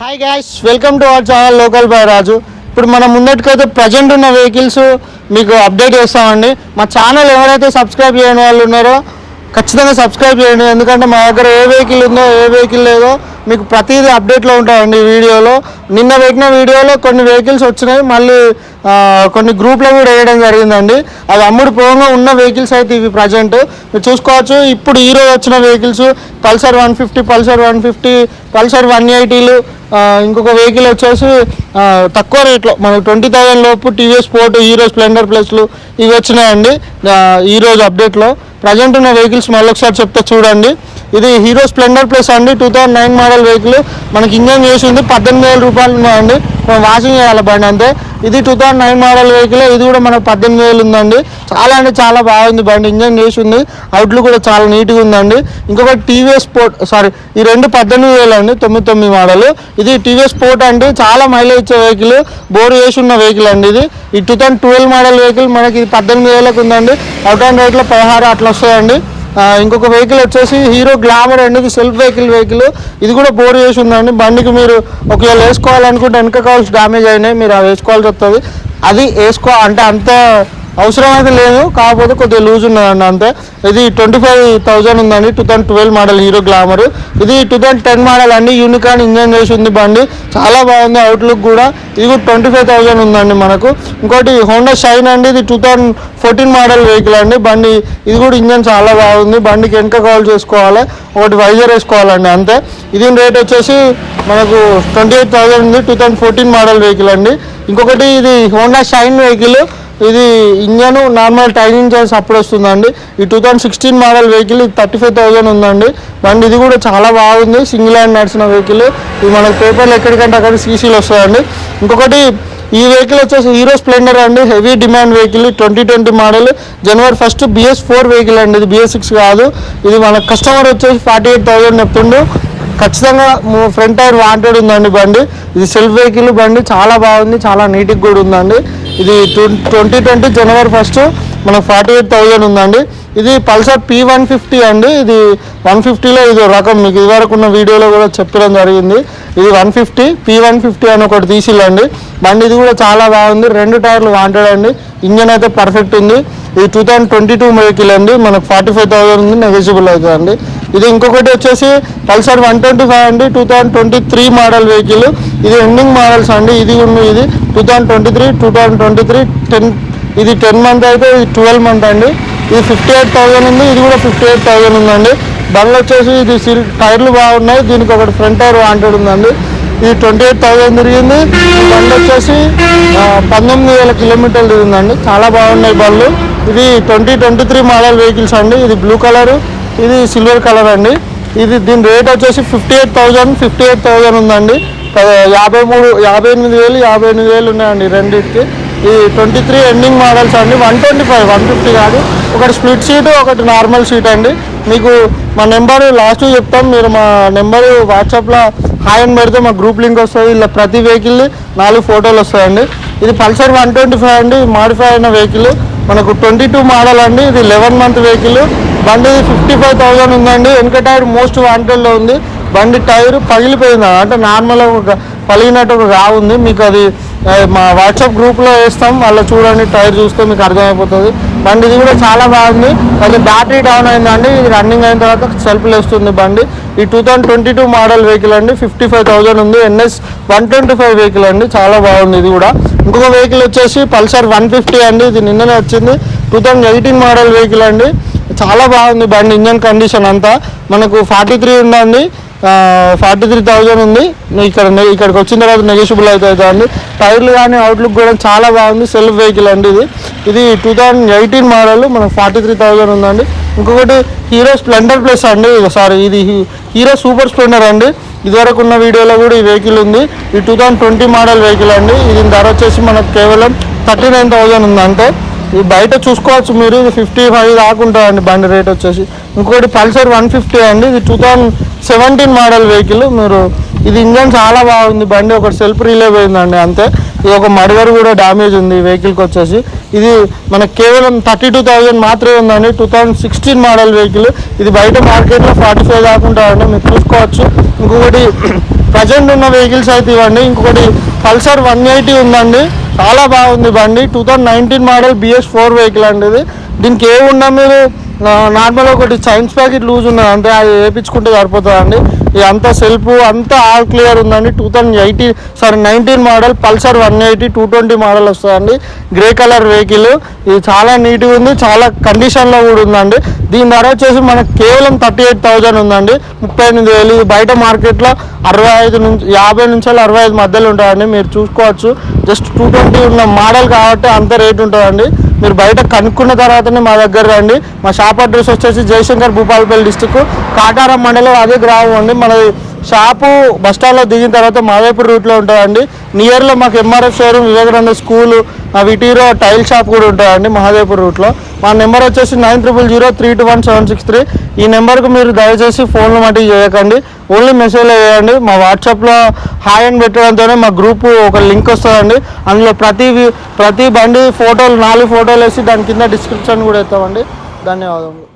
Hi guys, welcome to our channel local by Raju. ఇప్పుడు మనం ముందటికైతే ప్రజెంట్ ఉన్న వెహికల్స్ మీకు అప్డేట్ చేస్తామండి. మా ఛానల్ ఎవరైతే సబ్స్క్రైబ్ చేయని వాళ్ళు ఉన్నారో ఖచ్చితంగా సబ్స్క్రైబ్ చేయండి. ఎందుకంటే మా దగ్గర ఏ వెహికల్ ఉందో ఏ వెహికల్ లేదో మీకు ప్రతిదీ అప్డేట్లో ఉంటాయండి. వీడియోలో నిన్న పెట్టిన వీడియోలో కొన్ని వెహికల్స్ వచ్చినాయి, మళ్ళీ కొన్ని గ్రూప్లో కూడా వేయడం జరిగిందండి. అది అమ్ముడు పోగా ఉన్న వెహికల్స్ అయితే ఇవి ప్రజెంట్ మీరు చూసుకోవచ్చు. ఇప్పుడు ఈరోజు వచ్చిన వెహికల్స్ పల్సర్ 150, పల్సర్ 150, పల్సర్ 180లు, ఇంకొక వెహికల్ వచ్చేసి తక్కువ రేట్లో మనకు 20,000 లోపు టీవీఎస్ స్పోర్ట్, హీరో స్ప్లెండర్ ప్లస్లు ఇవి వచ్చినాయండి ఈరోజు అప్డేట్లో. ప్రజెంట్ ఉన్న వెహికల్స్ మళ్ళీ ఒకసారి చెప్తే చూడండి. ఇది హీరో స్ప్లెండర్ ప్లస్ అండి, 2009 మోడల్ వెహికల్. మనకి ఇంజన్ చేసి ఉంది, 18,000 రూపాయలు ఉన్నాయండి. మనం వాషింగ్ చేయాలి బండి అంతే. ఇది 2009 మోడల్ వెహికల్, ఇది కూడా మనకు 18,000 ఉందండి. చాలా అంటే చాలా బాగుంది బండి, ఇంజన్ చేసి ఉంది, అవుట్లుక్ కూడా చాలా నీట్గా ఉందండి. ఇంకొకటి టీవీఎస్ స్పోర్ట్, ఈ రెండు 18,000 అండి, 99 మోడల్. ఇది టీవీఎస్ స్పోర్ట్ అండి, చాలా మైలేజ్ ఇచ్చే వెహికల్, బోర్ వేసి ఉన్న వెహికల్ అండి. ఇది ఈ 2012 మోడల్ వెహికల్ మనకి 18,000కు ఉందండి. అవుట్ అండ్ రైట్లో 16 అట్లా వస్తాయండి. ఇంకొక వెహికల్ వచ్చేసి హీరో గ్లామర్ అండి, ఇది సెల్ఫ్ వెహికల్. ఇది కూడా బోర్ చేసి ఉందండి. బండికి మీరు ఒకవేళ వేసుకోవాలనుకుంటే వెనక కాల్స్ డ్యామేజ్ అయినాయి, మీరు అది వేసుకోవాల్సి వస్తుంది. అది అంటే అంత అవసరం అయితే లేదు, కాకపోతే కొద్దిగా లూజ్ ఉన్నదండి అంతే. ఇది 25,000 ఉందండి, 2012 మోడల్ హీరో గ్లామర్. ఇది 2010 మోడల్ అండి, యూనికాన్ ఇంజన్ చేసి ఉంది బండి, చాలా బాగుంది అవుట్లుక్ కూడా. ఇది కూడా 25,000 ఉందండి మనకు. ఇంకోటి హోండా షైన్ అండి, ఇది 2014 మోడల్ వెహికల్ అండి. బండి ఇది కూడా ఇంజన్ చాలా బాగుంది. బండికి వెనక కాల్ చేసుకోవాలి, ఒకటి వైజర్ వేసుకోవాలండి అంతే. ఇది రేట్ వచ్చేసి మనకు 28,000 ఉంది, 2014 మోడల్ వెహికల్ అండి. ఇంకొకటి ఇది హోండా షైన్ వెహికల్, ఇది ఇంజన్ నార్మల్ టైనింగ్ చేసి అప్పుడు వస్తుందండి. ఈ 2016 మోడల్ వెహికల్, ఇది 35,000 ఉందండి బండి. ఇది కూడా చాలా బాగుంది, సింగిల్ హ్యాండ్ నడిచిన వెహికల్. ఇది మనకు పేపర్లు ఎక్కడికంటే అక్కడ సీసీలు వస్తాయండి. ఇంకొకటి ఈ వెహికల్ వచ్చేసి హీరో స్ప్లెండర్ అండి, heavy demand vehicle, 2020 model, January 1 BS4 vehicle అండి, ఇది BS6 కాదు. ఇది మన కస్టమర్ వచ్చేసి 48,000 చెప్తుండు. ఖచ్చితంగా ఫ్రంట్ టైర్ వాంటెడ్ ఉందండి బండి. ఇది సెల్ఫ్ వెహికల్ బండి, చాలా బాగుంది, చాలా నీట్గా కూడా ఉందండి. ఇది 2020 January 1 మనకు 48,000 ఉందండి. ఇది పల్సర్ P150 అండి. ఇది 150లో ఇది రకం మీకు ఇదివరకు ఉన్న వీడియోలో కూడా చెప్పడం జరిగింది. ఇది 150 P150 అని ఒకటి తీసిల్లండి బండి. ఇది కూడా చాలా బాగుంది, 2 టైర్లు వాంటెడ్ అండి. ఇంజన్ అయితే పర్ఫెక్ట్ ఉంది. ఇది 2022 వెహికల్ అండి, మనకు 45,000 ఉంది, నెగోషియబుల్ అవుతుంది అండి. ఇది ఇంకొకటి వచ్చేసి పల్సర్ 125 అండి, 2023 మోడల్ వెహికల్. ఇది ఎండింగ్ మోడల్స్ అండి. ఇది 2023 10 ఇది 10 మంత్ అయితే ఇది 12 మంత్ అండి. ఇది 58,000 ఉంది, ఇది కూడా 58,000 ఉందండి. బండ్లు వచ్చేసి ఇది టైర్లు బాగున్నాయి, దీనికి ఒకటి ఫ్రంట్ టైర్ వాంటెడ్ ఉందండి. ఇది 28,000 తిరిగింది. ఈ బండ్లు వచ్చేసి 19,000 కిలోమీటర్లు తిరిగిందండి, చాలా బాగున్నాయి బండ్లు. ఇది 2023 మోడల్ వెహికల్స్ అండి. ఇది బ్లూ కలరు, ఇది సిల్వర్ కలర్ అండి. ఇది దీని రేట్ వచ్చేసి 58,000 ఉందండి. 58,000 ఉన్నాయండి రెండింటికి. ఈ 23 ఎండింగ్ మోడల్స్ అండి. 125 150 కాదు, ఒకటి స్ప్లిట్ సీటు, ఒకటి నార్మల్ సీట్ అండి. మీకు మా నెంబరు లాస్ట్ చెప్తాం, మీరు మా నెంబరు వాట్సాప్లో హాయ్ అని పెడితే మా గ్రూప్ లింక్ వస్తుంది. ఇలా ప్రతి వెహికల్ 4 ఫోటోలు వస్తాయండి. ఇది పల్సర్ 125 అండి, మాడిఫై అయిన వెహికల్, మనకు 22 మోడల్ అండి. ఇది 11 మంత్ వెహికల్ బండి. 55,000 ఉందండి. వెనక టైర్ మోస్ట్ వాంటెడ్లో ఉంది. బండి టైర్ పగిలిపోయింది, అంటే నార్మల్గా పలిగినట్టు ఒక రా ఉంది. మీకు అది మా వాట్సాప్ గ్రూప్లో వేస్తాం, అలా చూడండి, టైర్ చూస్తే మీకు అర్థమైపోతుంది. బండి ఇది కూడా చాలా బాగుంది. అది బ్యాటరీ డౌన్ అయిందండి, ఇది రన్నింగ్ అయిన తర్వాత సెల్ఫ్లు వేస్తుంది బండి. ఈ 2022 మోడల్ వెహికల్ అండి, 55,000 ఉంది. NS 125 వెహికల్ అండి, చాలా బాగుంది ఇది కూడా. ఇంకొక వెహికల్ వచ్చేసి పల్సర్ 150 అండి, ఇది నిన్ననే వచ్చింది, 2018 మోడల్ వెహికల్ అండి. చాలా బాగుంది బండి, ఇంజన్ కండిషన్ అంతా. మనకు 43 ఉందండి, 43,000 ఉంది. ఇక్కడికి వచ్చిన తర్వాత నెగోషియబుల్ అవుతుంది అండి. టైర్లు కానీ అవుట్లుక్ కూడా చాలా బాగుంది, సెల్ఫ్ వెహికల్ అండి. ఇది 2018 మోడల్, మనకు 43,000 ఉందండి. ఇంకొకటి హీరో స్ప్లెండర్ ప్లస్ అండి, ఇది హీరో సూపర్ స్ప్లెండర్ అండి. ఇదివరకు ఉన్న వీడియోలో కూడా ఈ వెహికల్ ఉంది. ఈ 2020 మోడల్ వెహికల్ అండి. ఇది ధర వచ్చేసి మనకు కేవలం 39,000 ఉందంటే. ఇది బయట చూసుకోవచ్చు మీరు, ఇది 55 దాకా ఉంటుందండి బండి రేట్ వచ్చేసి. ఇంకొకటి పల్సర్ 150 అండి, ఇది 2017 మోడల్ వెహికల్. మీరు ఇది ఇంజన్ చాలా బాగుంది బండి, ఒకటి సెల్ఫ్ రిలే పోయిందండి అంతే. ఇది ఒక మడిగర్ కూడా డ్యామేజ్ ఉంది ఈ వెహికల్కి వచ్చేసి. ఇది మనకు కేవలం 32,000 మాత్రమే ఉందండి, 2016 మోడల్ వెహికల్. ఇది బయట మార్కెట్లో 45 దాకా ఉంటుందండి, మీరు చూసుకోవచ్చు. ఇంకొకటి ప్రజెంట్ ఉన్న వెహికల్స్ అయితే ఇవ్వండి. ఇంకొకటి పల్సర్ 180 ఉందండి, చాలా బాగుంది బండి. 2019 మోడల్ BS4 వెహికల్ అండి ఇది. దీనికి ఏమున్నా మీరు నార్మల్ ఒకటి సైన్స్ ప్యాకెట్ లూజ్ ఉన్నది అంటే అది వేయించుకుంటే సరిపోతుందండి. ఇది అంతా సెల్ఫ్ అంతా ఆల్ క్లియర్ ఉందండి. 19 మోడల్ పల్సర్ 180 220 మోడల్ వస్తుందండి. Grey colour vehicle. ఇది చాలా నీట్గా ఉంది, చాలా కండిషన్లో కూడా ఉందండి. దీని ధర వచ్చేసి మనకు కేవలం 38,000 ఉందండి, 38,000. ఇది బయట మార్కెట్లో 50 నుంచి 65 మధ్యలో ఉంటుందండి. మీరు చూసుకోవచ్చు. జస్ట్ 220 ఉన్న మోడల్ కాబట్టి అంత రేట్ ఉంటుందండి. మీరు బయట కనుక్కున్న తర్వాతనే మా దగ్గర రండి. మా షాప్ అడ్రస్ వచ్చేసి జయశంకర్, భూపాలపల్లి డిస్టిక్, కాటారం మండలం, అదే గ్రామం అండి. మన షాపు బస్టాండ్లో దిగిన తర్వాత మాదేపూర్ రూట్లో ఉంటుందండి. నియర్లో మాకు MRF షోరూమ్, వివేకానంద స్కూలు, విటీరో టైల్ షాప్ కూడా ఉంటుందండి మాదేపూర్ రూట్లో. మా నెంబర్ వచ్చేసి 9000321763. ఈ నెంబర్కు మీరు దయచేసి ఫోన్లు మటుకు చేయకండి, ఓన్లీ మెసేజ్లో చేయండి. మా వాట్సాప్లో హాయ్ అని పెట్టడంతోనే మా గ్రూపు ఒక లింక్ వస్తుందండి. అందులో ప్రతి బండి ఫోటోలు 4 ఫోటోలు వేసి దాని కింద డిస్క్రిప్షన్ కూడా ఇస్తామండి. ధన్యవాదములు.